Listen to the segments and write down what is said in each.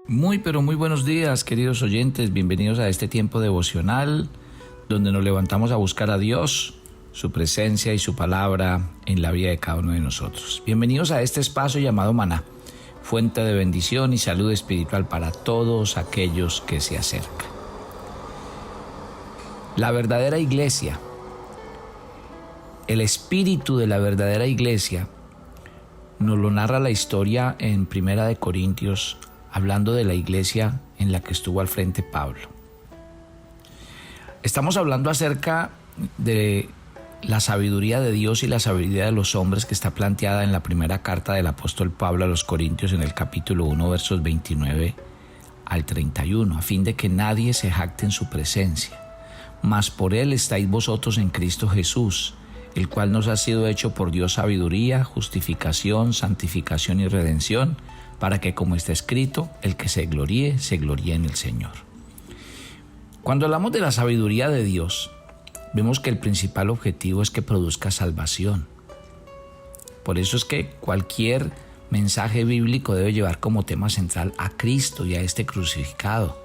Muy pero muy buenos días, queridos oyentes, bienvenidos a este tiempo devocional donde nos levantamos a buscar a Dios, su presencia y su palabra en la vida de cada uno de nosotros. Bienvenidos a este espacio llamado Maná, fuente de bendición y salud espiritual para todos aquellos que se acercan. La verdadera iglesia, el espíritu de la verdadera iglesia, nos lo narra la historia en Primera de Corintios, hablando de la iglesia en la que estuvo al frente Pablo. Estamos hablando acerca de la sabiduría de Dios y la sabiduría de los hombres que está planteada en la primera carta del apóstol Pablo a los Corintios en el capítulo 1, versos 29 al 31, a fin de que nadie se jacte en su presencia. Mas por él estáis vosotros en Cristo Jesús, el cual nos ha sido hecho por Dios sabiduría, justificación, santificación y redención, para que, como está escrito, el que se gloríe en el Señor. Cuando hablamos de la sabiduría de Dios, vemos que el principal objetivo es que produzca salvación. Por eso es que cualquier mensaje bíblico debe llevar como tema central a Cristo y a este crucificado.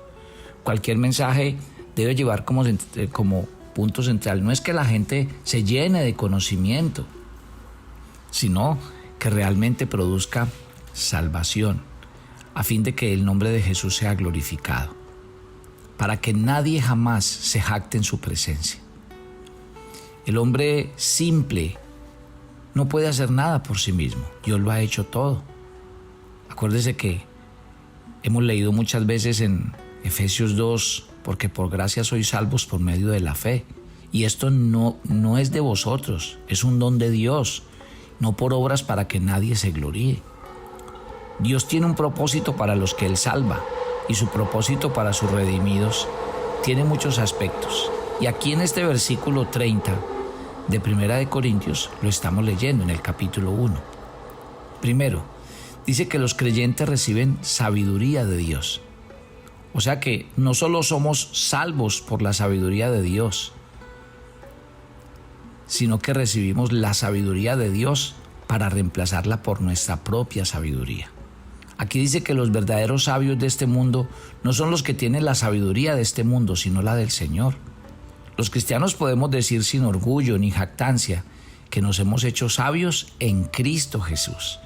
Cualquier mensaje debe llevar como punto central, no es que la gente se llene de conocimiento, sino que realmente produzca salvación, a fin de que el nombre de Jesús sea glorificado, para que nadie jamás se jacte en su presencia. El hombre simple no puede hacer nada por sí mismo, Dios lo ha hecho todo. Acuérdese que hemos leído muchas veces en Efesios 2, porque por gracia sois salvos por medio de la fe, y esto no es de vosotros, es un don de Dios, no por obras para que nadie se gloríe. Dios tiene un propósito para los que Él salva, y su propósito para sus redimidos tiene muchos aspectos. Y aquí en este versículo 30 de Primera de Corintios lo estamos leyendo en el capítulo 1. Primero, dice que los creyentes reciben sabiduría de Dios. O sea que no solo somos salvos por la sabiduría de Dios, sino que recibimos la sabiduría de Dios para reemplazarla por nuestra propia sabiduría. Aquí dice que los verdaderos sabios de este mundo no son los que tienen la sabiduría de este mundo, sino la del Señor. Los cristianos podemos decir sin orgullo ni jactancia que nos hemos hecho sabios en Cristo Jesús.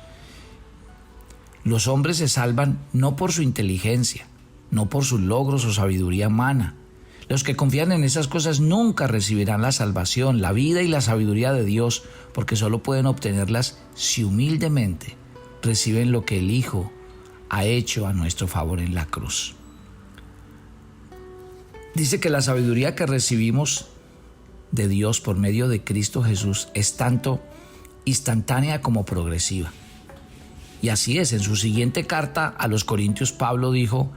Los hombres se salvan no por su inteligencia, no por sus logros o sabiduría humana. Los que confían en esas cosas nunca recibirán la salvación, la vida y la sabiduría de Dios, porque solo pueden obtenerlas si humildemente reciben lo que el Hijo ha hecho a nuestro favor en la cruz. Dice que la sabiduría que recibimos de Dios por medio de Cristo Jesús es tanto instantánea como progresiva. Y así es, en su siguiente carta a los Corintios, Pablo dijo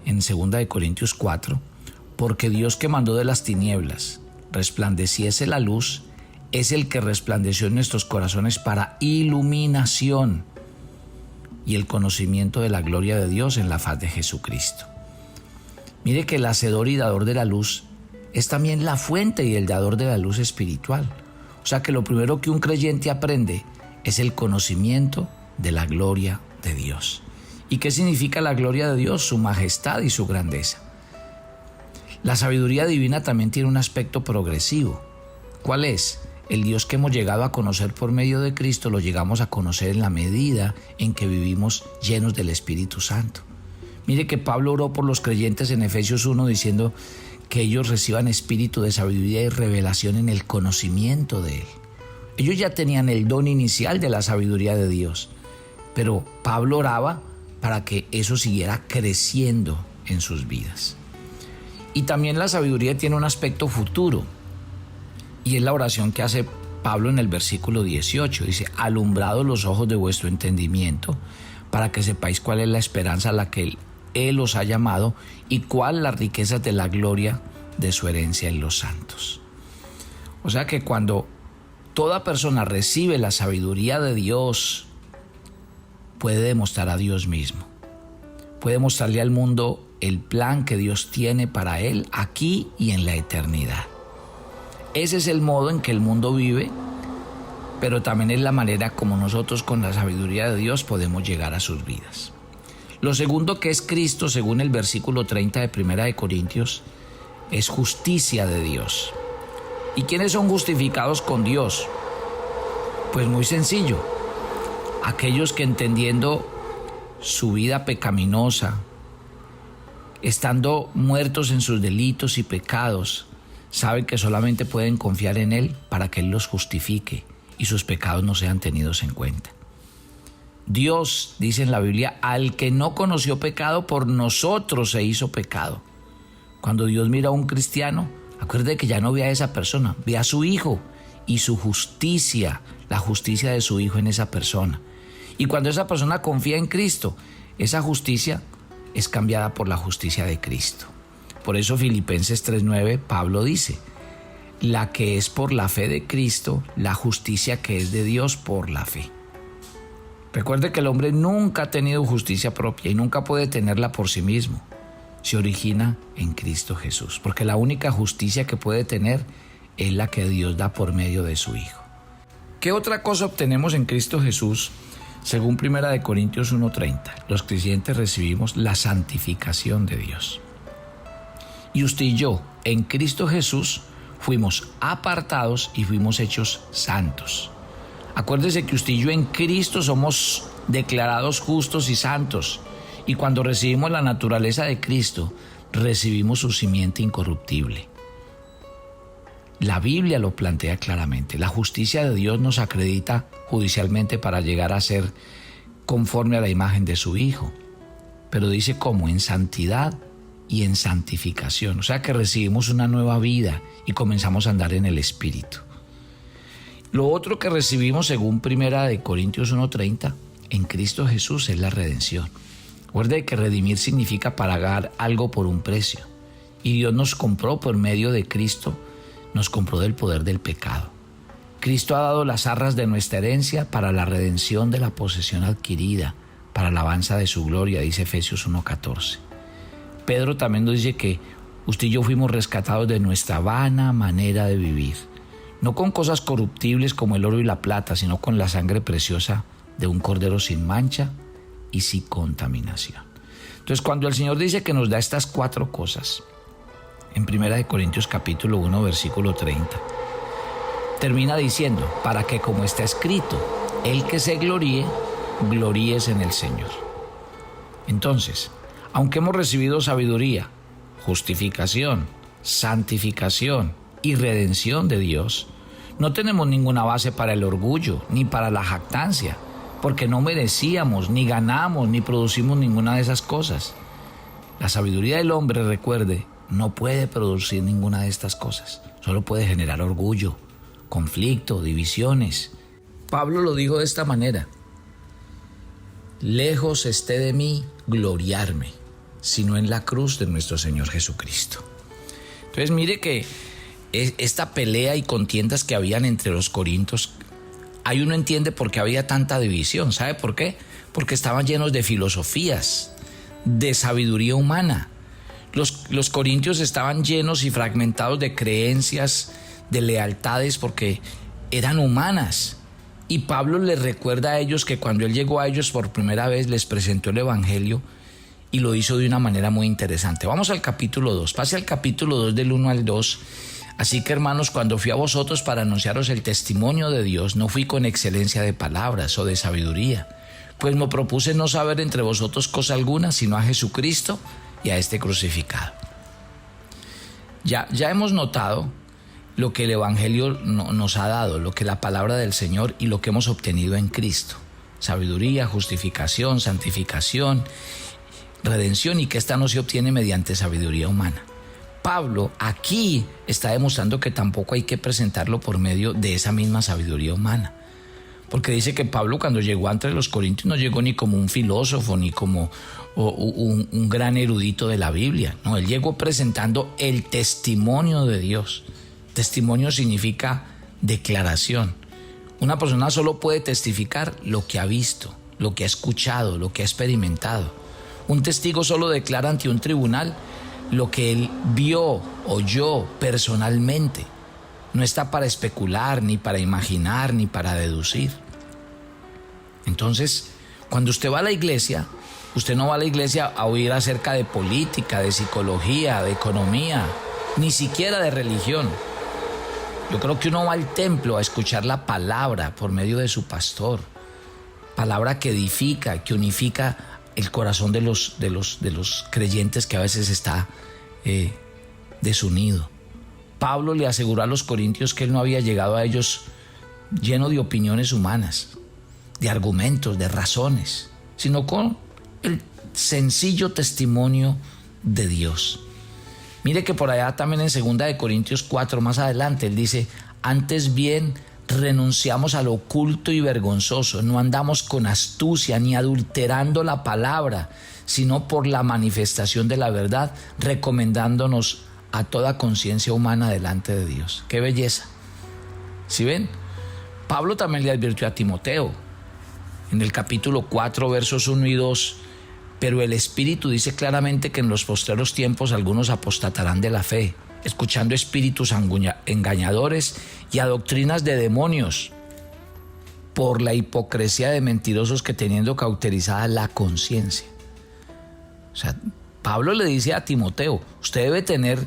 en 2 de Corintios 4, porque Dios que mandó de las tinieblas resplandeciese la luz, es el que resplandeció en nuestros corazones para iluminación y el conocimiento de la gloria de Dios en la faz de Jesucristo. Mire que el hacedor y dador de la luz es también la fuente y el dador de la luz espiritual. O sea que lo primero que un creyente aprende es el conocimiento de la gloria de Dios. ¿Y qué significa la gloria de Dios? Su majestad y su grandeza. La sabiduría divina también tiene un aspecto progresivo. ¿Cuál es? El Dios que hemos llegado a conocer por medio de Cristo lo llegamos a conocer en la medida en que vivimos llenos del Espíritu Santo. Mire que Pablo oró por los creyentes en Efesios 1 diciendo que ellos reciban espíritu de sabiduría y revelación en el conocimiento de Él. Ellos ya tenían el don inicial de la sabiduría de Dios, pero Pablo oraba para que eso siguiera creciendo en sus vidas. Y también la sabiduría tiene un aspecto futuro, y es la oración que hace Pablo en el versículo 18. Dice, alumbrados los ojos de vuestro entendimiento, para que sepáis cuál es la esperanza a la que Él os ha llamado y cuál las riquezas de la gloria de su herencia en los santos. O sea que cuando toda persona recibe la sabiduría de Dios, puede demostrar a Dios mismo. Puede mostrarle al mundo el plan que Dios tiene para él aquí y en la eternidad. Ese es el modo en que el mundo vive, pero también es la manera como nosotros con la sabiduría de Dios podemos llegar a sus vidas. Lo segundo que es Cristo, según el versículo 30 de Primera de Corintios, es justicia de Dios. ¿Y quiénes son justificados con Dios? Pues muy sencillo. Aquellos que entendiendo su vida pecaminosa, estando muertos en sus delitos y pecados, saben que solamente pueden confiar en Él para que Él los justifique y sus pecados no sean tenidos en cuenta. Dios, dice en la Biblia, al que no conoció pecado, por nosotros se hizo pecado. Cuando Dios mira a un cristiano, acuérdate que ya no ve a esa persona, ve a su Hijo y su justicia, la justicia de su Hijo en esa persona. Y cuando esa persona confía en Cristo, esa justicia es cambiada por la justicia de Cristo. Por eso Filipenses 3:9, Pablo dice, la que es por la fe de Cristo, la justicia que es de Dios por la fe. Recuerde que el hombre nunca ha tenido justicia propia y nunca puede tenerla por sí mismo. Se origina en Cristo Jesús, porque la única justicia que puede tener es la que Dios da por medio de su Hijo. ¿Qué otra cosa obtenemos en Cristo Jesús? Según 1 Corintios 1:30, los creyentes recibimos la santificación de Dios. Y usted y yo, en Cristo Jesús, fuimos apartados y fuimos hechos santos. Acuérdese que usted y yo en Cristo somos declarados justos y santos. Y cuando recibimos la naturaleza de Cristo, recibimos su simiente incorruptible. La Biblia lo plantea claramente. La justicia de Dios nos acredita judicialmente para llegar a ser conforme a la imagen de su Hijo. Pero dice cómo, en santidad y en santificación. O sea que recibimos una nueva vida y comenzamos a andar en el Espíritu. Lo otro que recibimos, según 1 Corintios 1:30, en Cristo Jesús es la redención. Recuerde que redimir significa pagar algo por un precio. Y Dios nos compró por medio de Cristo, nos compró del poder del pecado. Cristo ha dado las arras de nuestra herencia para la redención de la posesión adquirida, para alabanza de su gloria, dice Efesios 1:14. Pedro también nos dice que usted y yo fuimos rescatados de nuestra vana manera de vivir, no con cosas corruptibles como el oro y la plata, sino con la sangre preciosa de un cordero sin mancha y sin contaminación. Entonces, cuando el Señor dice que nos da estas 4 cosas, en 1 Corintios capítulo 1, versículo 30, termina diciendo, para que como está escrito, el que se gloríe, gloríese en el Señor. Entonces, aunque hemos recibido sabiduría, justificación, santificación y redención de Dios, no tenemos ninguna base para el orgullo ni para la jactancia, porque no merecíamos, ni ganamos, ni producimos ninguna de esas cosas. La sabiduría del hombre, recuerde, no puede producir ninguna de estas cosas. Solo puede generar orgullo, conflicto, divisiones. Pablo lo dijo de esta manera: lejos esté de mí gloriarme, sino en la cruz de nuestro Señor Jesucristo. Entonces mire que esta pelea y contiendas que habían entre los corintios, ahí uno entiende por qué había tanta división. ¿Sabe por qué? Porque estaban llenos de filosofías, de sabiduría humana. Los corintios estaban llenos y fragmentados de creencias, de lealtades, porque eran humanas. Y Pablo les recuerda a ellos que cuando él llegó a ellos por primera vez les presentó el Evangelio y lo hizo de una manera muy interesante. Vamos al capítulo 2, pase al capítulo 2 del 1 al 2. Así que, hermanos, cuando fui a vosotros para anunciaros el testimonio de Dios, no fui con excelencia de palabras o de sabiduría, pues me propuse no saber entre vosotros cosa alguna, sino a Jesucristo y a este crucificado. Ya hemos notado lo que el Evangelio nos ha dado, lo que la palabra del Señor y lo que hemos obtenido en Cristo: sabiduría, justificación, santificación, redención, y que esta no se obtiene mediante sabiduría humana. Pablo aquí está demostrando que tampoco hay que presentarlo por medio de esa misma sabiduría humana, porque dice que Pablo, cuando llegó entre los corintios, no llegó ni como un filósofo ni como un gran erudito de la Biblia. No, él llegó presentando el testimonio de Dios. Testimonio significa declaración. Una persona solo puede testificar lo que ha visto, lo que ha escuchado, lo que ha experimentado. Un testigo solo declara ante un tribunal lo que él vio, oyó personalmente. No está para especular, ni para imaginar, ni para deducir. Entonces, cuando usted va a la iglesia, Usted no va a la iglesia a oír acerca de política, de psicología, de economía, ni siquiera de religión. Yo creo que uno va al templo a escuchar la palabra por medio de su pastor. Palabra que edifica, que unifica el corazón de los creyentes que a veces está desunido. Pablo le aseguró a los corintios que él no había llegado a ellos lleno de opiniones humanas, de argumentos, de razones, sino con el sencillo testimonio de Dios. Mire que por allá también en 2 Corintios 4, más adelante, él dice: antes bien renunciamos a lo oculto y vergonzoso, no andamos con astucia ni adulterando la palabra, sino por la manifestación de la verdad, recomendándonos a toda conciencia humana delante de Dios. ¡Qué belleza! ¿Sí ven? Pablo también le advirtió a Timoteo en el capítulo 4, versos 1 y 2: pero el Espíritu dice claramente que en los postreros tiempos algunos apostatarán de la fe, escuchando espíritus engañadores y a doctrinas de demonios, por la hipocresía de mentirosos que teniendo cauterizada la conciencia. O sea, Pablo le dice a Timoteo: usted debe tener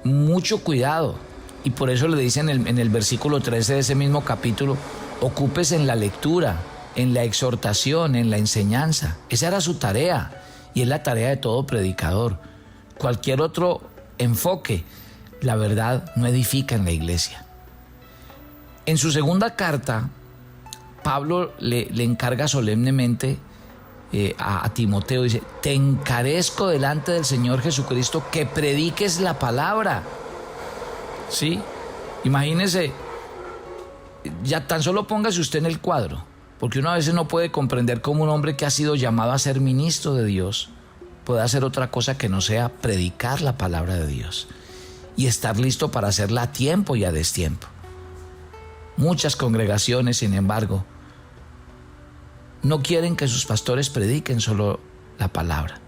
mucho cuidado, y por eso le dice en el versículo 13 de ese mismo capítulo: ocúpese en la lectura, en la exhortación, en la enseñanza. Esa era su tarea, y es la tarea de todo predicador. Cualquier otro enfoque, la verdad, no edifica en la iglesia. En su segunda carta, Pablo le encarga solemnemente a Timoteo, dice: te encarezco delante del Señor Jesucristo que prediques la palabra. ¿Sí? Imagínese, ya tan solo póngase usted en el cuadro, porque uno a veces no puede comprender cómo un hombre que ha sido llamado a ser ministro de Dios puede hacer otra cosa que no sea predicar la palabra de Dios y estar listo para hacerla a tiempo y a destiempo. Muchas congregaciones, sin embargo, no quieren que sus pastores prediquen solo la palabra.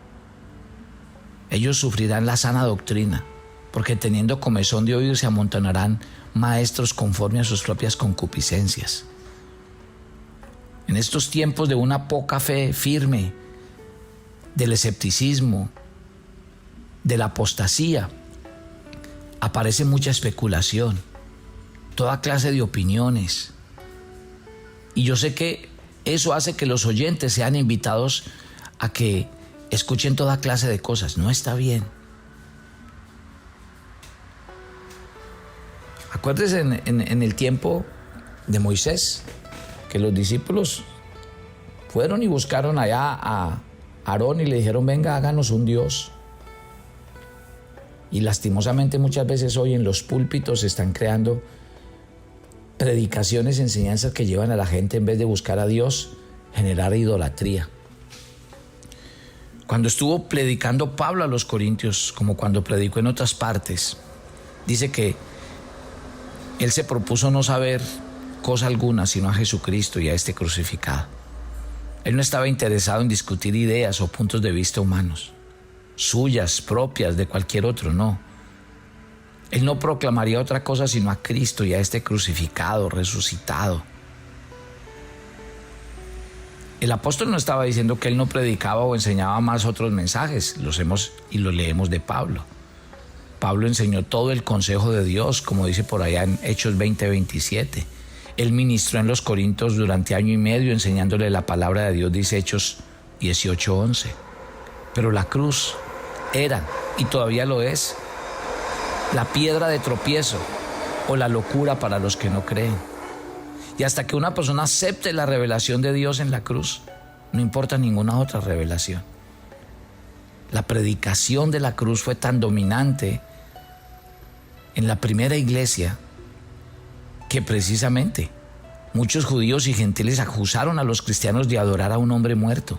Ellos sufrirán la sana doctrina, porque teniendo comezón de oír se amontonarán maestros conforme a sus propias concupiscencias. En estos tiempos de una poca fe firme, del escepticismo, de la apostasía, aparece mucha especulación, toda clase de opiniones. Y yo sé que eso hace que los oyentes sean invitados a que escuchen toda clase de cosas. No está bien. Acuérdense en el tiempo de Moisés, que los discípulos fueron y buscaron allá a Aarón y le dijeron: venga, háganos un Dios. Y lastimosamente muchas veces hoy en los púlpitos se están creando predicaciones, enseñanzas que llevan a la gente, en vez de buscar a Dios, generar idolatría. Cuando estuvo predicando Pablo a los corintios, como cuando predicó en otras partes, dice que él se propuso no saber cosa alguna sino a Jesucristo y a este crucificado. Él no estaba interesado en discutir ideas o puntos de vista humanos, suyas, propias, de cualquier otro, no. Él no proclamaría otra cosa sino a Cristo y a este crucificado, resucitado. El apóstol no estaba diciendo que él no predicaba o enseñaba más otros mensajes, los leemos de Pablo. Pablo enseñó todo el consejo de Dios, como dice por allá en Hechos 20:27. Él ministró en los Corintios durante 1 año y medio enseñándole la palabra de Dios, dice Hechos 18:11. Pero la cruz era, y todavía lo es, la piedra de tropiezo o la locura para los que no creen. Y hasta que una persona acepte la revelación de Dios en la cruz, no importa ninguna otra revelación. La predicación de la cruz fue tan dominante en la primera iglesia que precisamente muchos judíos y gentiles acusaron a los cristianos de adorar a un hombre muerto,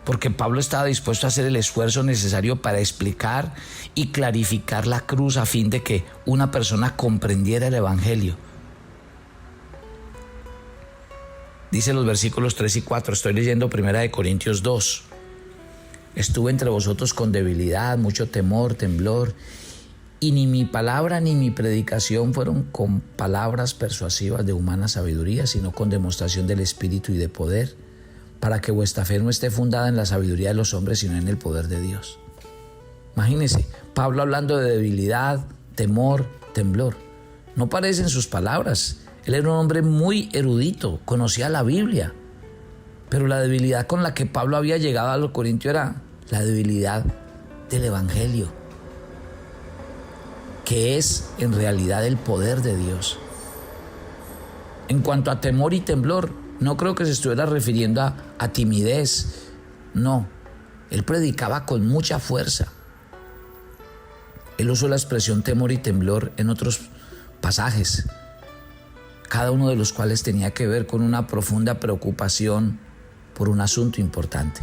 porque Pablo estaba dispuesto a hacer el esfuerzo necesario para explicar y clarificar la cruz a fin de que una persona comprendiera el evangelio. Dice los versículos 3 y 4, estoy leyendo 1 Corintios 2. Estuve entre vosotros con debilidad, mucho temor, temblor, y ni mi palabra ni mi predicación fueron con palabras persuasivas de humana sabiduría, sino con demostración del Espíritu y de poder, para que vuestra fe no esté fundada en la sabiduría de los hombres, sino en el poder de Dios. Imagínense, Pablo hablando de debilidad, temor, temblor. No parecen sus palabras. Él era un hombre muy erudito, conocía la Biblia. Pero la debilidad con la que Pablo había llegado a los Corintios era la debilidad del Evangelio, que es en realidad el poder de Dios. En cuanto a temor y temblor, no creo que se estuviera refiriendo a timidez. No, él predicaba con mucha fuerza. Él usó la expresión temor y temblor en otros pasajes, cada uno de los cuales tenía que ver con una profunda preocupación por un asunto importante.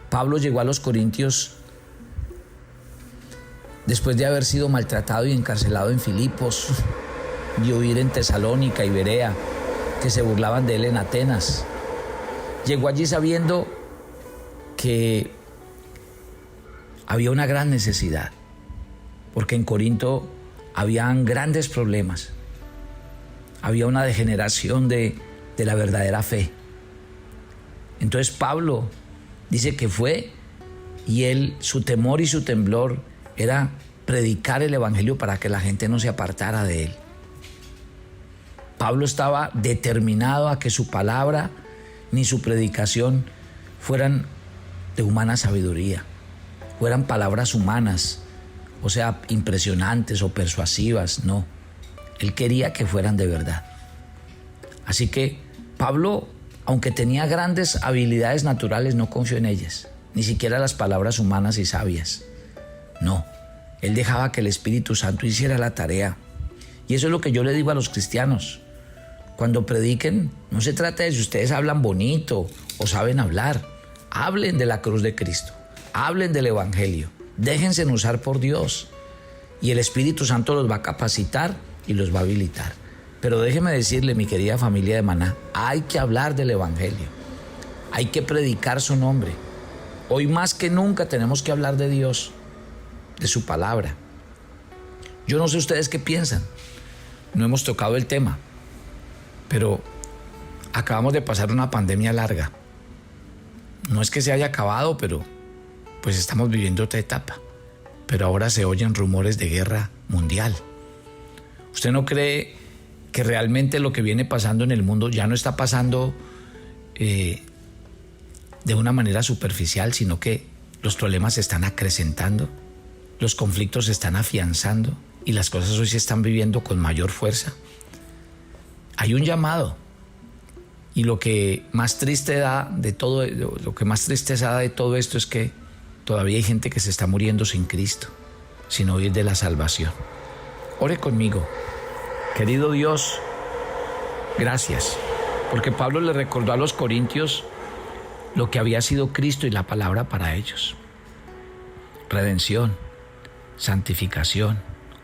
Pablo llegó a los Corintios después de haber sido maltratado y encarcelado en Filipos y huir en Tesalónica y Berea, que se burlaban de él en Atenas. Llegó allí sabiendo que había una gran necesidad, porque en Corinto habían grandes problemas. Había una degeneración de la verdadera fe. Entonces Pablo dice que fue y su temor y su temblor era predicar el evangelio para que la gente no se apartara de él. Pablo estaba determinado a que su palabra ni su predicación fueran de humana sabiduría, fueran palabras humanas, o sea, impresionantes o persuasivas, no. Él quería que fueran de verdad. Así que Pablo, aunque tenía grandes habilidades naturales, no confió en ellas, ni siquiera las palabras humanas y sabias. No, él dejaba que el Espíritu Santo hiciera la tarea. Y eso es lo que yo le digo a los cristianos. Cuando prediquen, no se trata de si ustedes hablan bonito o saben hablar. Hablen de la cruz de Cristo, hablen del Evangelio, déjense usar por Dios. Y el Espíritu Santo los va a capacitar y los va a habilitar. Pero déjeme decirle, mi querida familia de Maná, hay que hablar del Evangelio. Hay que predicar su nombre. Hoy más que nunca tenemos que hablar de Dios, de su palabra. Yo no sé ustedes qué piensan. No hemos tocado el tema, pero acabamos de pasar una pandemia larga. No es que se haya acabado, pero pues estamos viviendo otra etapa. Pero ahora se oyen rumores de guerra mundial. ¿Usted no cree que realmente lo que viene pasando en el mundo ya no está pasando de una manera superficial, sino que los problemas se están acrecentando, los conflictos se están afianzando y las cosas hoy se están viviendo con mayor fuerza? Hay un llamado, y lo que más tristeza da de todo esto es que todavía hay gente que se está muriendo sin Cristo, sin oír de la salvación. Ore conmigo. Querido Dios, gracias, porque Pablo le recordó a los corintios lo que había sido Cristo y la palabra para ellos. Redención, santificación,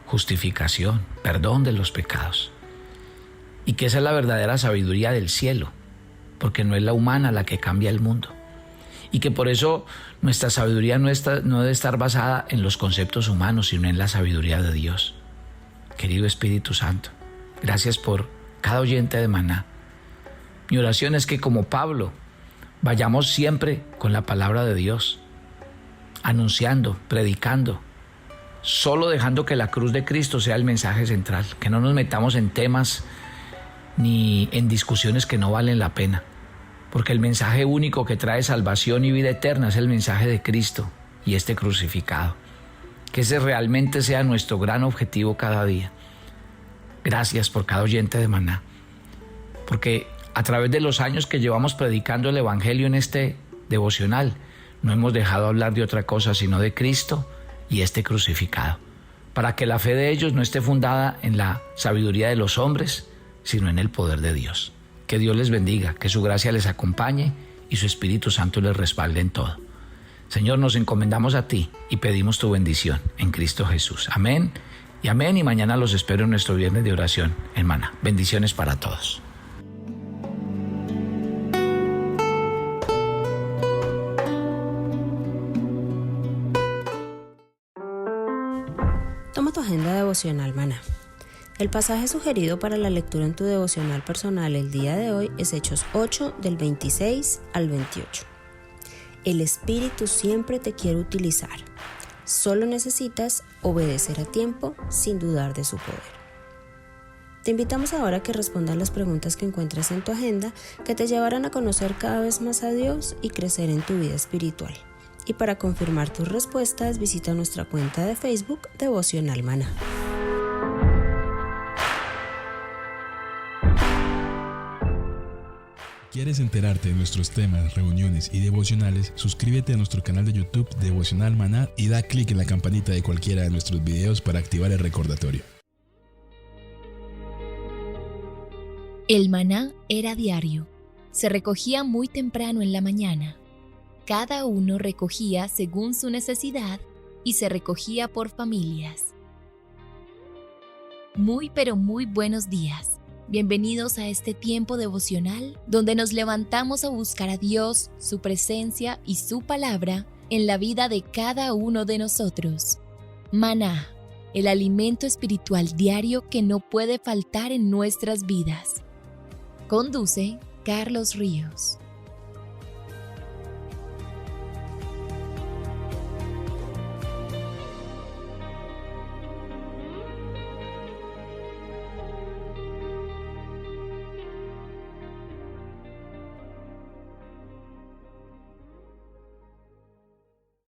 justificación, perdón de los pecados. Y que esa es la verdadera sabiduría del cielo, porque no es la humana la que cambia el mundo. Y que por eso nuestra sabiduría no debe estar basada en los conceptos humanos, sino en la sabiduría de Dios. Querido Espíritu Santo, gracias por cada oyente de Maná. Mi oración es que, como Pablo, vayamos siempre con la palabra de Dios, anunciando, predicando, solo dejando que la cruz de Cristo sea el mensaje central, que no nos metamos en temas ni en discusiones que no valen la pena, porque el mensaje único que trae salvación y vida eterna es el mensaje de Cristo y este crucificado. Que ese realmente sea nuestro gran objetivo cada día. Gracias por cada oyente de Maná, porque a través de los años que llevamos predicando el Evangelio en este devocional, no hemos dejado hablar de otra cosa sino de Cristo y este crucificado, para que la fe de ellos no esté fundada en la sabiduría de los hombres, sino en el poder de Dios. Que Dios les bendiga, que su gracia les acompañe y su Espíritu Santo les respalde en todo. Señor, nos encomendamos a ti y pedimos tu bendición en Cristo Jesús. Amén y amén. Y mañana los espero en nuestro viernes de oración en Maná. Bendiciones para todos. Toma tu agenda devocional Maná. El pasaje sugerido para la lectura en tu devocional personal el día de hoy es Hechos 8 del 26 al 28. El Espíritu siempre te quiere utilizar. Solo necesitas obedecer a tiempo sin dudar de su poder. Te invitamos ahora a que respondas las preguntas que encuentres en tu agenda que te llevarán a conocer cada vez más a Dios y crecer en tu vida espiritual. Y para confirmar tus respuestas, visita nuestra cuenta de Facebook Devocional Maná. ¿Quieres enterarte de nuestros temas, reuniones y devocionales? Suscríbete a nuestro canal de YouTube Devocional Maná y da clic en la campanita de cualquiera de nuestros videos para activar el recordatorio. El maná era diario. Se recogía muy temprano en la mañana. Cada uno recogía según su necesidad y se recogía por familias. Muy pero muy buenos días. Bienvenidos a este tiempo devocional donde nos levantamos a buscar a Dios, su presencia y su palabra en la vida de cada uno de nosotros. Maná, el alimento espiritual diario que no puede faltar en nuestras vidas. Conduce Carlos Ríos.